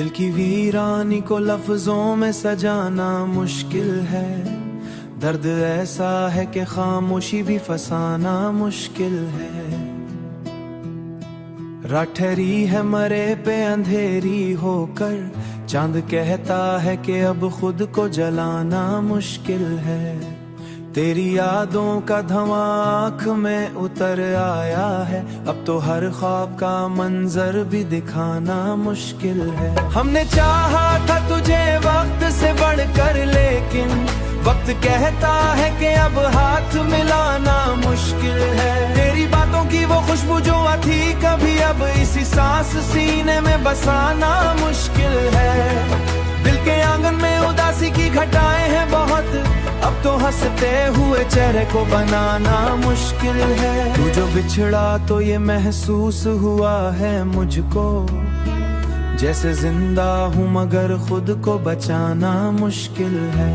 दिल की वीरानी को लफ्जों में सजाना मुश्किल है। दर्द ऐसा है कि खामोशी भी फसाना मुश्किल है। रात ठहरी है मरे पे अंधेरी होकर, चांद कहता है कि अब खुद को जलाना मुश्किल है। तेरी यादों का धुआं आँख में उतर आया है, अब तो हर ख्वाब का मंजर भी दिखाना मुश्किल है। हमने चाहा था तुझे वक्त से बढ़कर, लेकिन वक्त कहता है कि अब हाथ मिलाना मुश्किल है। तेरी बातों की वो खुशबू जो थी कभी, अब इसी सांस सीने में बसाना मुश्किल है। दिल के आंगन में उदासी की घटाएं हैं बहुत, अब तो हंसते हुए चेहरे को बनाना मुश्किल है। तू जो बिछड़ा तो ये महसूस हुआ है मुझको, जैसे जिंदा हूँ मगर खुद को बचाना मुश्किल है।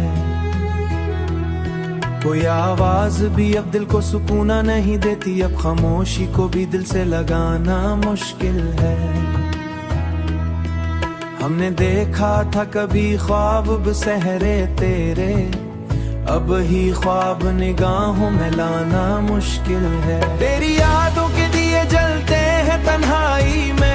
कोई आवाज भी अब दिल को सुकून नहीं देती, अब खामोशी को भी दिल से लगाना मुश्किल है। हमने देखा था कभी ख्वाब सहरे तेरे, अब ही ख्वाब निगाहों में लाना मुश्किल है। तेरी यादों के दिए जलते हैं तन्हाई में,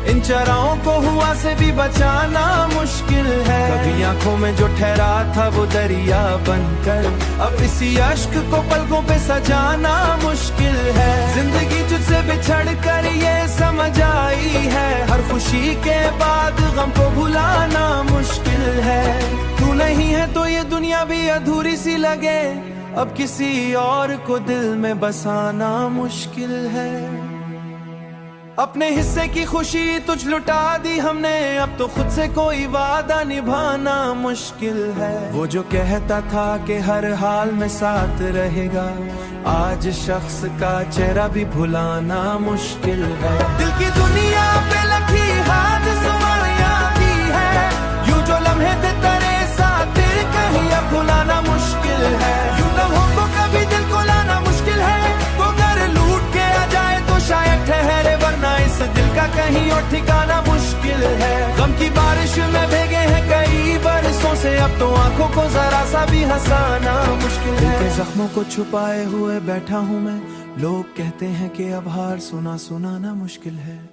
इन चराओं को हुआ से भी बचाना मुश्किल है। कभी आंखों में जो ठहरा था वो दरिया बनकर, अब इसी अश्क को पलकों पे सजाना मुश्किल है। जिंदगी तुझसे बिछड़ कर ये समझ आई है, हर खुशी के बाद गम को भुलाना मुश्किल है। तू नहीं है तो ये दुनिया भी अधूरी सी लगे, अब किसी और को दिल में बसाना मुश्किल है। अपने हिस्से की खुशी तुझ लुटा दी हमने, अब तो खुद से कोई वादा निभाना मुश्किल है। वो जो कहता था कि हर हाल में साथ रहेगा, आज शख्स का चेहरा भी भुलाना मुश्किल है। दिल की दुनिया पे लगी हाथ सवारियां की है, यूं जो लम्हे थे तेरे साथ तेरे कहीं अब भुलाना मुश्किल है। यूं लम्हों को कभी दिल को लाना मुश्किल है, तो अगर लूट के आ जाए तो शायद ठहरे, वरना इस दिल का कहीं और ठिकाना मुश्किल है। गम की बारिश में भीगे हैं कई बरसों से, अब तो आंखों को जरा सा भी हंसाना मुश्किल है। दिल के जख्मों को छुपाए हुए बैठा हूँ मैं, लोग कहते हैं कि अब हार सुनाना मुश्किल है।